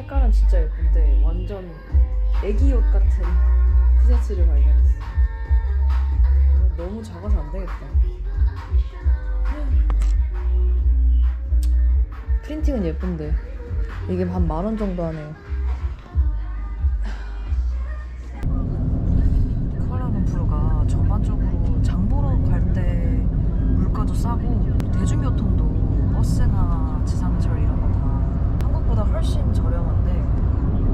색깔은 진짜 예쁜데 완전 애기 옷 같은 티셔츠를 발견했어. 너무 작아서 안 되겠다. 프린팅은 예쁜데 이게 한 10,000원 정도 하네요. 쿠알라룸푸르가 전반적으로 장 보러 갈 때 물가도 싸고 대중교통도 버스나 지상철 이런 거 다 한국보다 훨씬 저렴한데,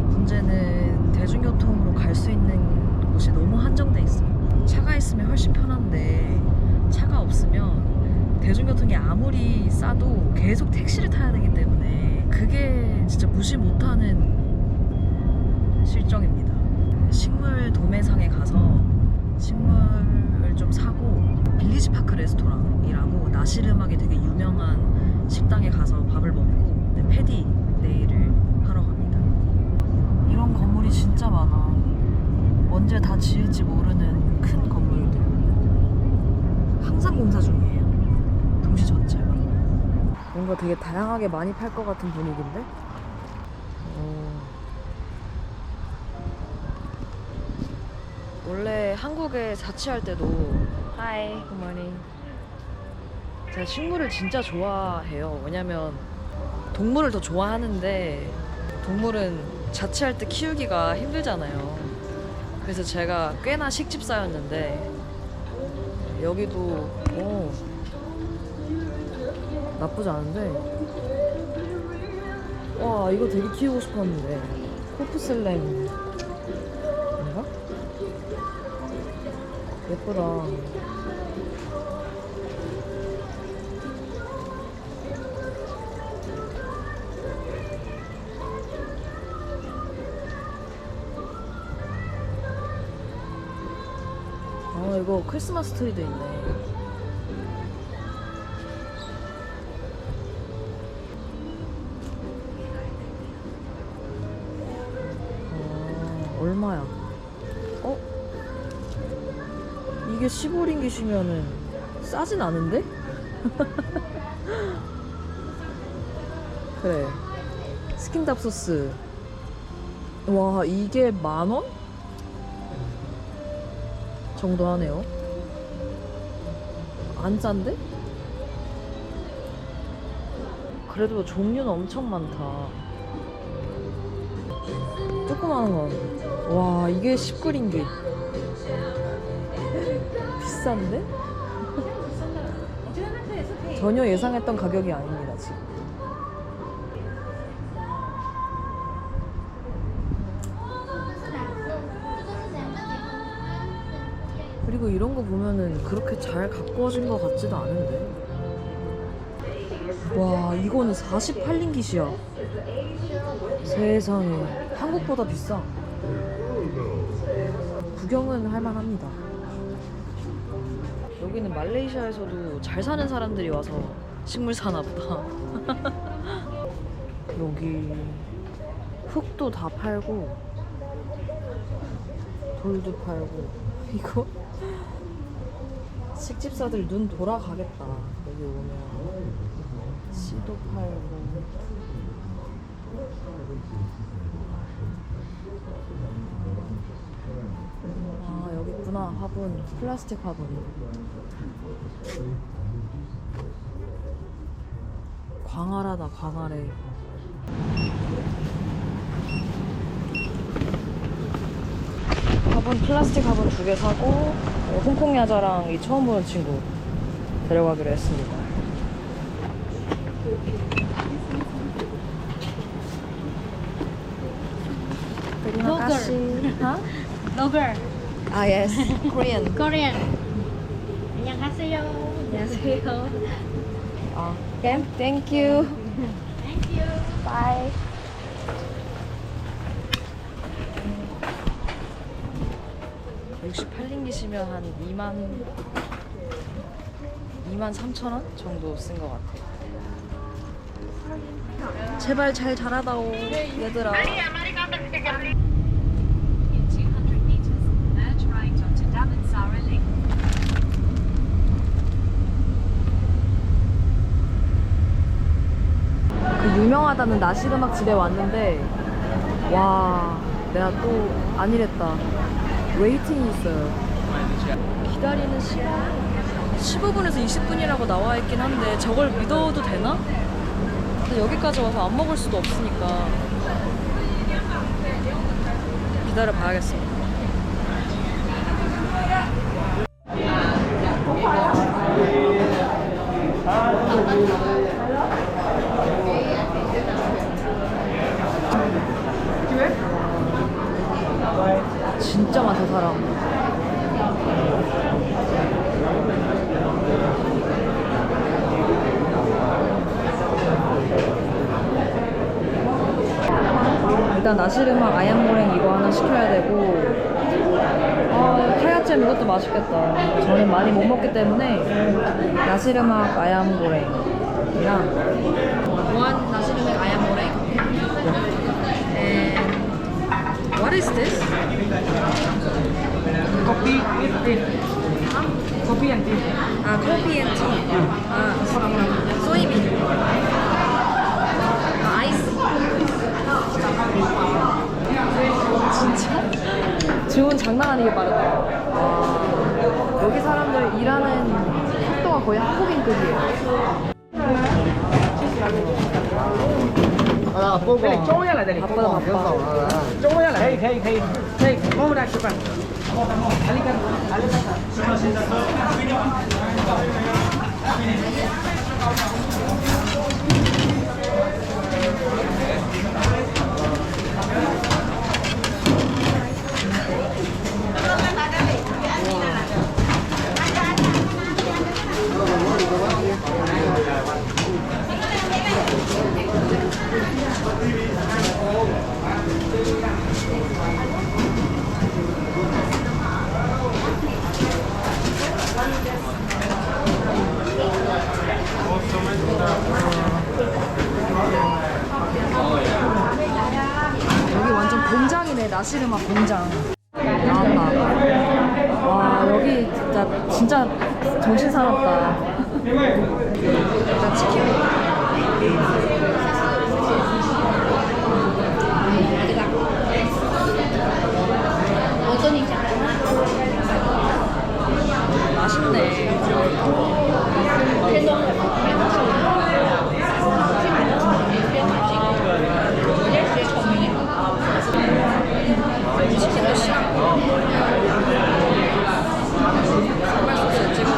문제는 대중교통으로 갈 수 있는 곳이 너무 한정돼 있어요. 차가 있으면 훨씬 편한데 차가 없으면 대중교통이 아무리 싸도 계속 택시를 타야 되기 때문에 그게 진짜 무시 못하는 실정입니다. 식물 도매상에 가서 식물을 좀 사고 빌리지 파크 레스토랑이라고 나시르막이 되게 유명한 식당에 가서 밥을 먹고 패디 네일을 하러 갑니다. 이런 건물이 진짜 많아. 언제 다 지을지 모르는 큰 건물들. 항상 공사 중이에요. 도시 전체가. 뭔가 되게 다양하게 많이 팔 것 같은 분위기인데? 원래 한국에 자취할 때도 하이, 굿모닝. 제가 식물을 진짜 좋아해요. 왜냐면 동물을 더 좋아하는데 동물은 자취할 때 키우기가 힘들잖아요. 그래서 제가 꽤나 식집사였는데 여기도 나쁘지 않은데, 와 이거 되게 키우고 싶었는데 코프슬램 인가? 예쁘다. 이거 크리스마스 트리도 있네. 얼마야? 이게 15링깃이면은 싸진 않은데? 그래. 스킨답 소스. 와, 이게 10,000원? 정도 하네요. 안 싼데? 그래도 종류는 엄청 많다. 조그마한 건. 와, 이게 19링깃. 비싼데? 전혀 예상했던 가격이 아닙니다, 지금. 그리고 이런 거 보면은 그렇게 잘 가꾸어진 것 같지도 않은데. 와, 이거는 48링깃이야. 세상에. 한국보다 비싸. 구경은 할만합니다. 여기는 말레이시아에서도 잘 사는 사람들이 와서 식물 사나 보다. 여기 흙도 다 팔고 돌도 팔고. 이거 식집사들 눈 돌아가겠다. 여기 오면 씨도 팔고. 아, 여기 있구나. 화분. 플라스틱 화분. 광활하다, 광활해. 화분, 플라스틱 화분 2개 사고, 홍콩 야자랑 이 처음 보는 친구 데려가기로 했습니다. Blogger. Ah, yes. Korean. Korean. 안녕하세요. 안녕하세요. Okay. Thank you. Thank you. Bye. (68링깃이면) 한 23,000원 정도 쓴 것 같아. 제발 잘 자라다오, 얘들아. 그 유명하다는 나시르막 집에 왔는데 와, 내가 또 아니랬다. 웨이팅이 있어요. 기다리는 시간 15분에서 20분이라고 나와 있긴 한데 저걸 믿어도 되나? 근데 여기까지 와서 안 먹을 수도 없으니까 기다려 봐야겠어. 진짜 많다 사람. 일단 나시르막 아얌고랭 이거 하나 시켜야 되고, 카야잼 이것도 맛있겠다. 저는 많이 못 먹기 때문에 나시르막 아얌고랭이랑 원 나시르막 아얌고랭. What is this? Coffee with tea. Coffee and tea. 아, 커피 앤 티. 소이빈. 아이스. 진짜? 주문 장난 아니게 빠르다. 와, 여기 사람들 일하는 속도가 거의 한국인급이에요. Cái này trôi ra lại đây này. 바쁘다 바빠. Trôi ra lại. Đây. Ngô ra chụp ảnh. 여기 완전 공장이네. 나시르막 공장. 나왔다. 와, 여기 진짜 정신 사납다. 일단 치킨. 맛있네. 치킨도 싫어. 정말 소스에 찍어.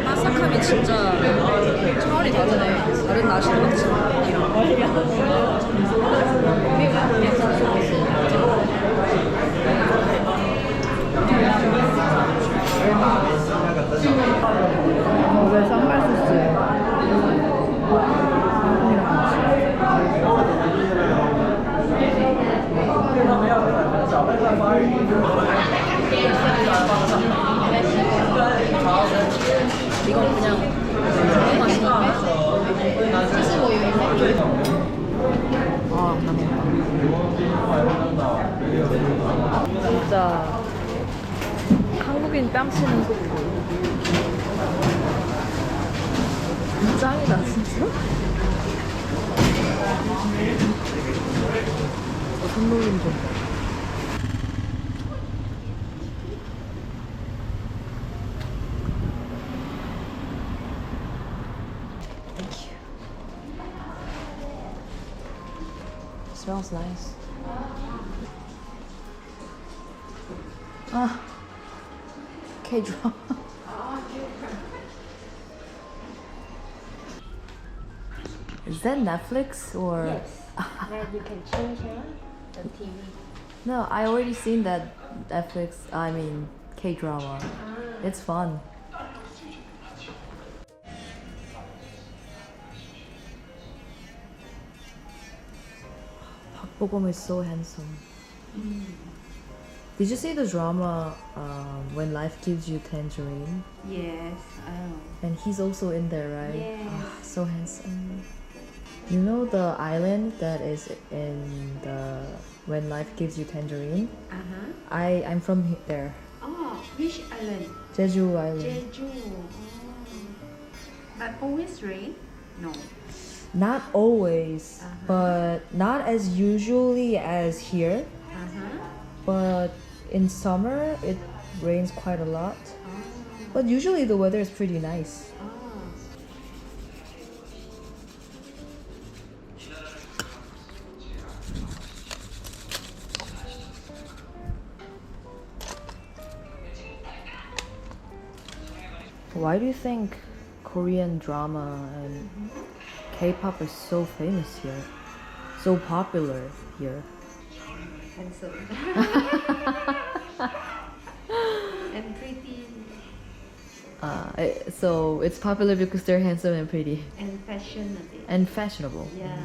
바삭함이 진짜 차원이 다르네. 다른 나시르막이랑. 왜 쌈발 소스예요? 이건 그냥 너무 맛있는데? 아, 나 진짜 한국인 뺨치는 짱이다 진짜. 손놀림 좀. Smells nice. K-drama. Is that Netflix or? Yes. Then you can change the TV. No, I already seen that Netflix. I mean K-drama. It's fun. Bogum is so handsome. Did you see the drama When Life Gives You Tangerine? Yes. Oh. And he's also in there, right? Yes. So handsome. You know the island that is in the When Life Gives You Tangerine? I'm from there. Oh, which island? Jeju Island. Jeju. Oh. But always rain? No. Not always, but not as usually as here. But in summer it rains quite a lot. But usually the weather is pretty nice. Why do you think Korean drama and K-pop is so famous here? So popular here? Handsome. And pretty. So it's popular because they're handsome and pretty. And fashionable. And fashionable. Yeah.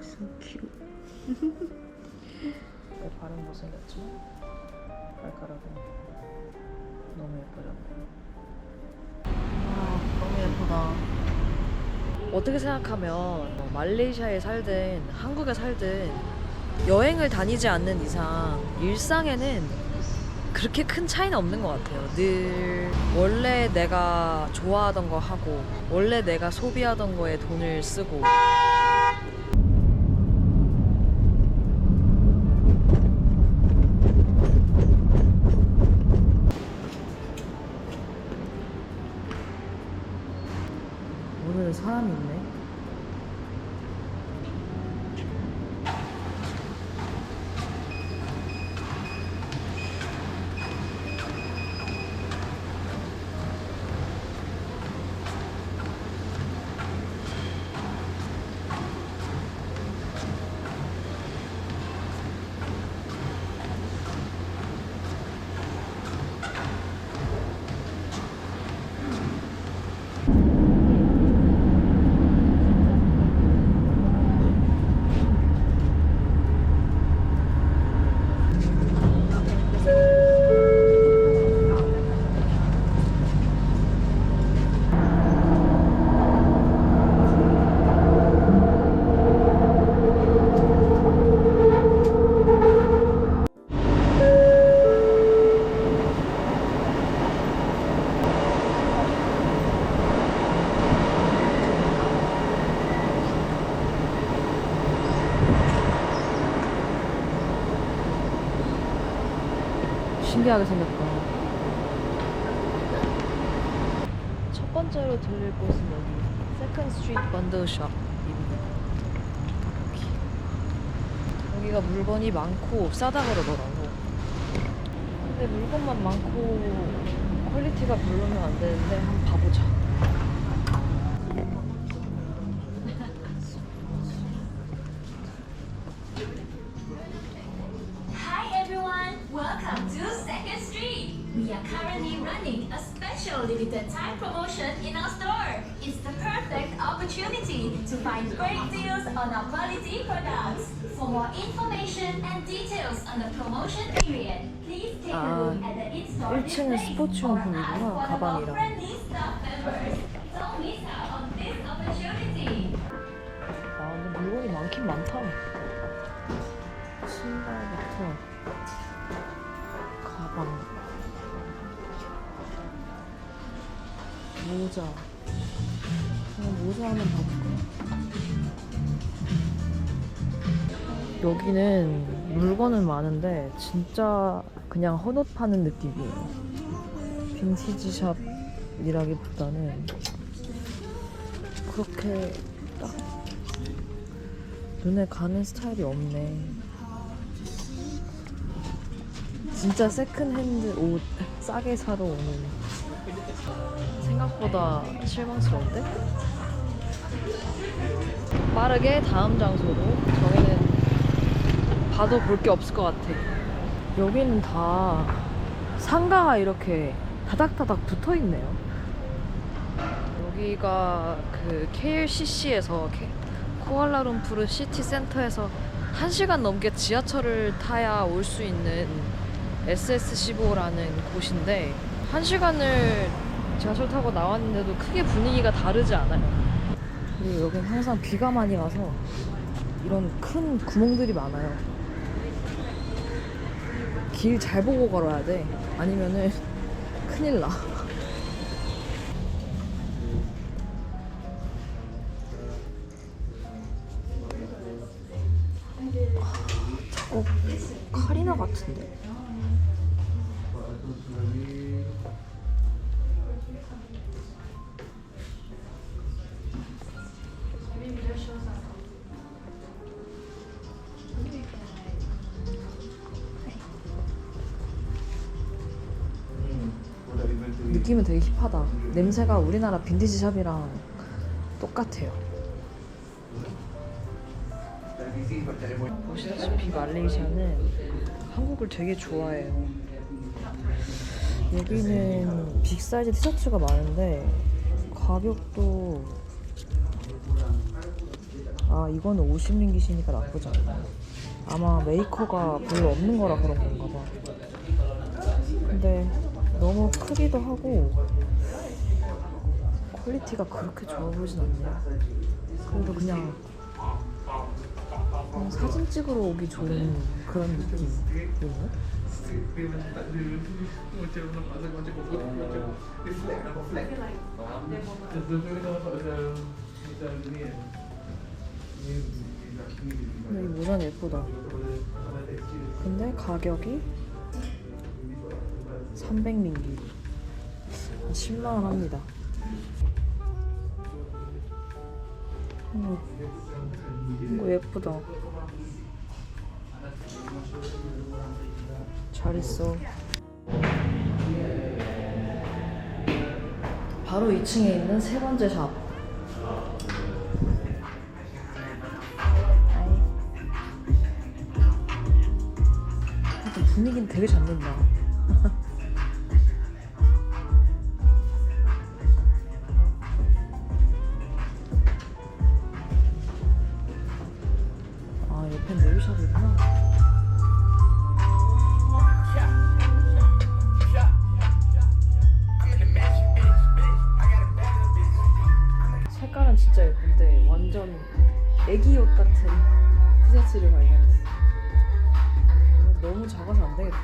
So cute. 내 발은 못생겼지? 발가락은 너무 예뻐졌네. 너무 예쁘다. 어떻게 생각하면 말레이시아에 살든 한국에 살든 여행을 다니지 않는 이상 일상에는 그렇게 큰 차이는 없는 것 같아요. 늘 원래 내가 좋아하던 거 하고 원래 내가 소비하던 거에 돈을 쓰고 오늘은 사람이 있네. 신기하게 생겼다. 첫 번째로 들릴 곳은 여기 세컨드 스트리트 번들숍입니다. 여기가 물건이 많고 싸다 그러더라고. 근데 물건만 많고 퀄리티가 별로면 안 되는데 한번 봐보자. Hi everyone, welcome to Second Street. We are currently running a special limited time promotion in our store. It's the perfect opportunity to find great deals on our quality products. For more information and details on the promotion period, please take a look at the in-store 1층은 display or 스포츠용품이구나, ask one of our 가방이랑. friendly staff members. Don't miss out on this opportunity. 아, 근데 물건이 많긴 많다. 신발부터 가방, 모자. 모자 한번 봐볼까? 여기는 물건은 많은데 진짜 그냥 헌옷 파는 느낌이에요. 빈티지샵이라기보다는 그렇게 딱 눈에 가는 스타일이 없네. 진짜 세컨핸드 옷 싸게 사러 오는. 생각보다 실망스러운데? 빠르게 다음 장소로. 저희는 봐도 볼 게 없을 것 같아. 여기는 다 상가가 이렇게 다닥다닥 붙어 있네요. 여기가 그 KLCC에서 쿠알라룸푸르 시티 센터에서 1시간 넘게 지하철을 타야 올 수 있는 SSC4라는 곳인데 1시간을 지하철 타고 나왔는데도 크게 분위기가 다르지 않아요. 그리고 여긴 항상 비가 많이 와서 이런 큰 구멍들이 많아요. 길 잘 보고 걸어야 돼. 아니면은 큰일 나. 저거 카리나 같은데? 느낌은 되게 힙하다. 냄새가 우리나라 빈티지샵이랑 똑같아요. 보시다시피 말레이시아는 한국을 되게 좋아해요. 여기는 빅사이즈 티셔츠가 많은데 가격도 이거는 50링깃이니까 나쁘지 않네. 아마 메이커가 별로 없는 거라 그런 건가 봐. 근데 너무 크기도 하고 퀄리티가 그렇게 좋아 보이진 않네요. 그래도 그냥 사진 찍으러 오기 좋은 그런 느낌이네. 근데 이 모자는 예쁘다. 근데 가격이 300링깃 10만원 합니다. 이거 예쁘다. 잘 있어. 바로 2층에 있는 세 번째 샵. 분위기는 되게 잘 낸다. 옆에 네일샵이구나. 색깔은 진짜 예쁜데 완전 애기 옷 같은 티셔츠를 발견했어. 너무 작아서 안 되겠다.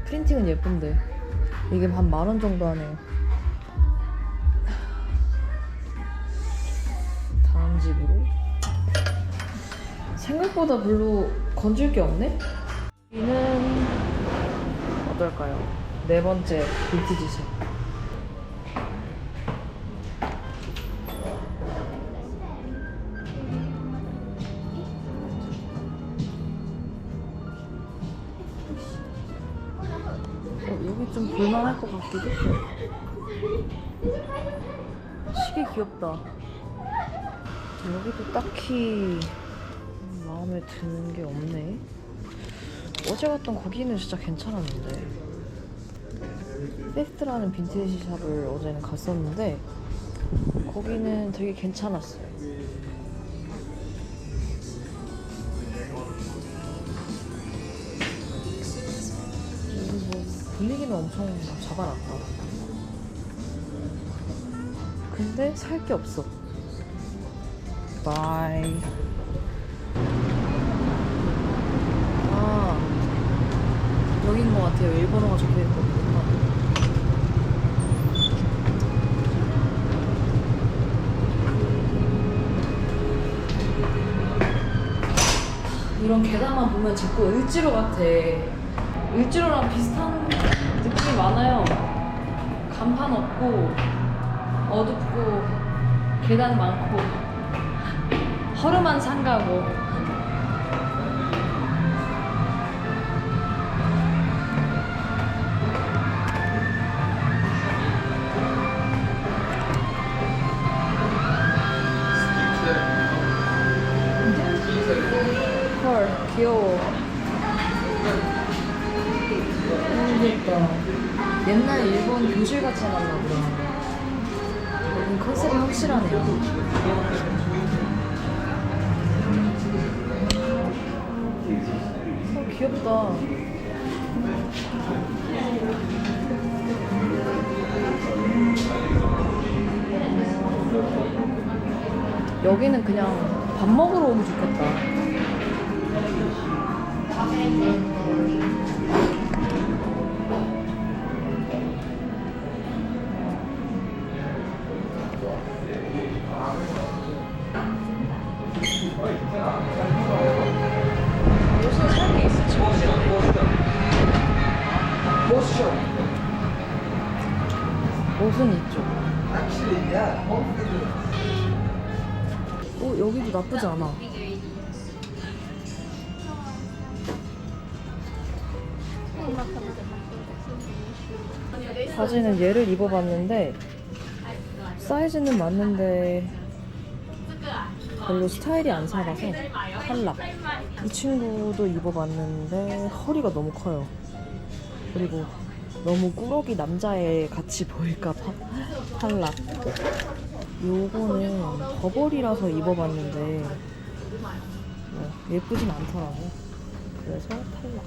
프린팅은 예쁜데 이게 한 10,000원 정도 하네요. 다음 집으로. 생각보다 별로 건질 게 없네? 여기는 어떨까요? 네 번째 빈티지샵. 여기 좀 볼만할 것 같기도 해. 시계 귀엽다. 여기도 딱히 마음에 드는 게 없네. 어제 갔던 거기는 진짜 괜찮았는데. 페스트라는 빈티지 샵을 어제는 갔었는데 거기는 되게 괜찮았어요. 여기 뭐 분위기는 엄청 잡아놨다. 근데 살 게 없어. 바이. 여긴 것 같아요. 일본어가 적혀있거든요. 이런 계단만 보면 자꾸 을지로 같아. 을지로랑 비슷한 느낌이 많아요. 간판 없고 어둡고 계단 많고 허름한 상가고. 헐, 귀여워. 귀엽다. 옛날 일본 교실 같이 해놨나 보다. 여긴 컨셉이 확실하네요. 귀엽다. 여기는 그냥 밥 먹으러 오면 좋겠다. 옷은 살 게 있어. 옷은 이쪽. 여기도 나쁘지 않아. 바지는 얘를 입어봤는데 사이즈는 맞는데 별로 스타일이 안 살아서 탈락. 이 친구도 입어봤는데 허리가 너무 커요. 그리고 너무 꾸러기 남자애 같이 보일까봐 탈락. 요거는 버버리라서 입어봤는데 예쁘진 않더라고. 그래서 탈락.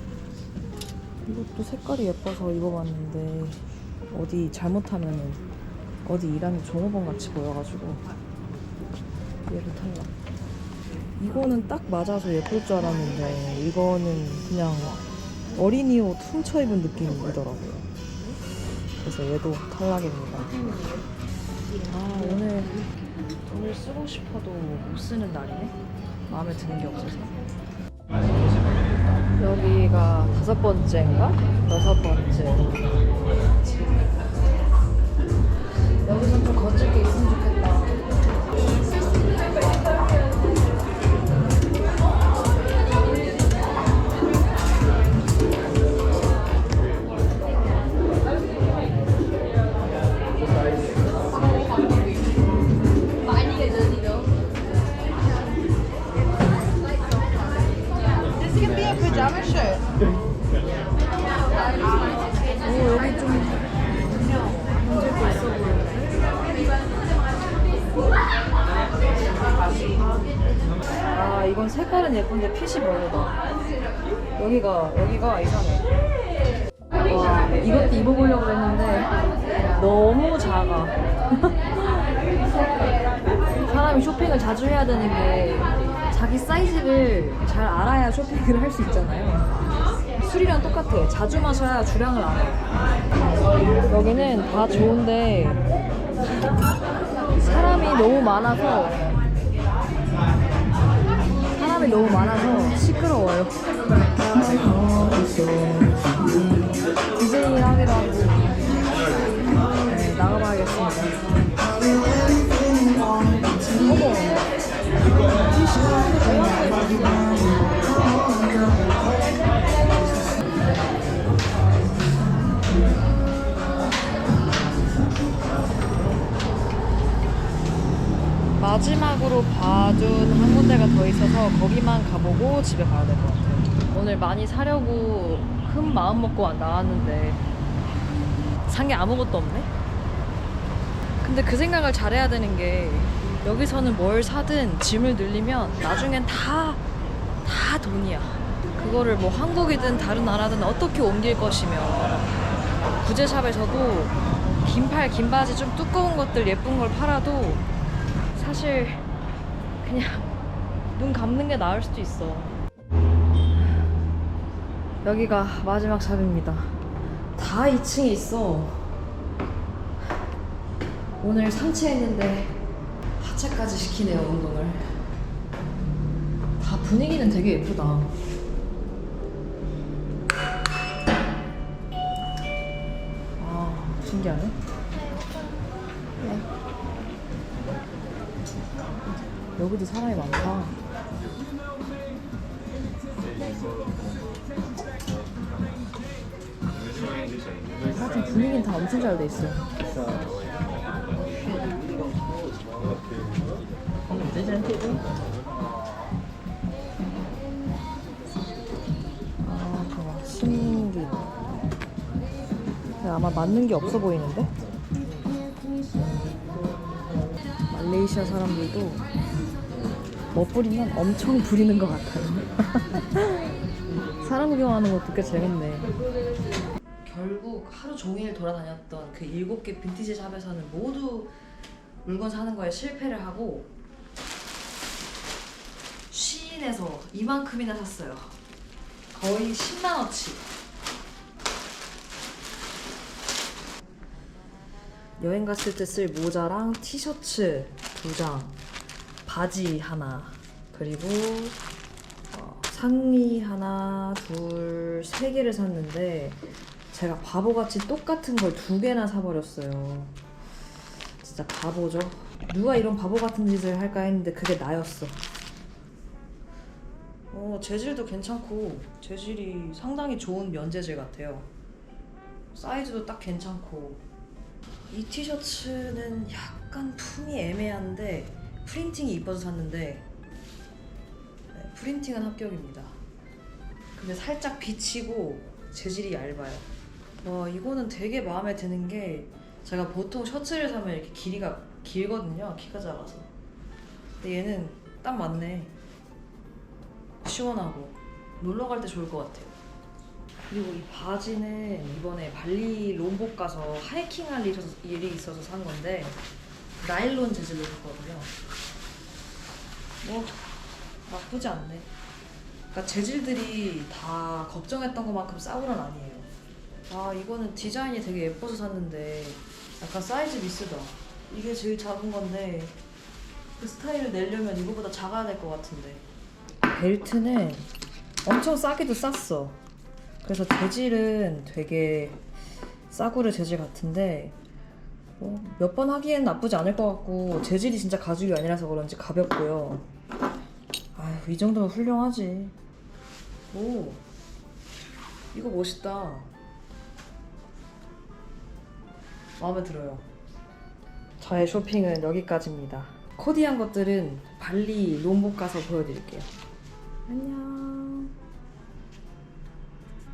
이것도 색깔이 예뻐서 입어봤는데 어디 잘못하면 어디 일하는 종업원 같이 보여가지고 얘를 탈락. 이거는 딱 맞아서 예쁠 줄 알았는데 이거는 그냥 어린이 옷 훔쳐 입은 느낌이더라고요. 그래서 얘도 탈락입니다. 오늘 돈을 쓰고 싶어도 못 쓰는 날이네. 마음에 드는 게 없어서. 여기가 5번째인가? 6번째. 여기서 좀 거칠 게 있으면 좋겠다. 여기 좀 문제도 있어 보이는데? 이건 색깔은 예쁜데 핏이 별로다. 여기가 이상해. 와, 이것도 입어보려고 했는데 너무 작아. 사람이 쇼핑을 자주 해야 되는 게 자기 사이즈를 잘 알아야 쇼핑을 할 수 있잖아요. 술이랑 똑같아. 자주 마셔야 주량을 알아요. 여기는 다 좋은데 사람이 너무 많아서 시끄러워요. 디제잉을 하기로 하고 나가봐야겠습니다. 마지막으로 봐준 한 군데가 더 있어서 거기만 가보고 집에 가야 될 것 같아요. 오늘 많이 사려고 큰 마음 먹고 나왔는데 산 게 아무것도 없네? 근데 그 생각을 잘해야 되는 게 여기서는 뭘 사든 짐을 늘리면 나중엔 다 돈이야. 그거를 뭐 한국이든 다른 나라든 어떻게 옮길 것이며 구제샵에서도 긴 바지 좀 두꺼운 것들 예쁜 걸 팔아도 사실 그냥 눈 감는 게 나을 수도 있어. 여기가 마지막 샵입니다. 다 2층에 있어. 오늘 상체했는데 하체까지 시키네요, 운동을. 다 분위기는 되게 예쁘다. 신기하네. 네. 여기도 사람이 많다. 하여튼 분위기는 다 엄청 잘 돼 있어요. 좋아. 신기. 아마 맞는 게 없어 보이는데? 말레이시아 사람들도 멋부리면 엄청 부리는 것 같아요. 사람 구경하는 것도 꽤 재밌네. 결국 하루 종일 돌아다녔던 그 7개 빈티지 샵에서는 모두 물건 사는 거에 실패를 하고 시인에서 이만큼이나 샀어요. 거의 10만원치. 여행 갔을 때 쓸 모자랑 티셔츠 2장, 바지 하나, 그리고 상의 하나, 둘, 3개를 샀는데 제가 바보같이 똑같은 걸 2개나 사버렸어요. 진짜 바보죠. 누가 이런 바보 같은 짓을 할까 했는데 그게 나였어. 재질도 괜찮고 재질이 상당히 좋은 면재질 같아요. 사이즈도 딱 괜찮고. 이 티셔츠는 약간 품이 애매한데 프린팅이 이뻐서 샀는데 네, 프린팅은 합격입니다. 근데 살짝 비치고 재질이 얇아요. 이거는 되게 마음에 드는 게 제가 보통 셔츠를 사면 이렇게 길이가 길거든요. 키가 작아서. 근데 얘는 딱 맞네. 시원하고 놀러 갈 때 좋을 것 같아요. 그리고 이 바지는 이번에 발리 롬복 가서 하이킹할 일이 있어서 산 건데 나일론 재질로 샀거든요. 뭐 나쁘지 않네. 그러니까 재질들이 다 걱정했던 것만큼 싸구려는 아니에요. 이거는 디자인이 되게 예뻐서 샀는데 약간 사이즈 미스다. 이게 제일 작은 건데 그 스타일을 내려면 이거보다 작아야 될 것 같은데. 벨트는 엄청 싸기도 쌌어. 그래서 재질은 되게 싸구려 재질 같은데 몇 번 하기엔 나쁘지 않을 것 같고 재질이 진짜 가죽이 아니라서 그런지 가볍고요. 아휴, 이 정도면 훌륭하지. 오, 이거 멋있다. 마음에 들어요. 저의 쇼핑은 여기까지입니다. 코디한 것들은 발리 롬복 가서 보여드릴게요. 안녕.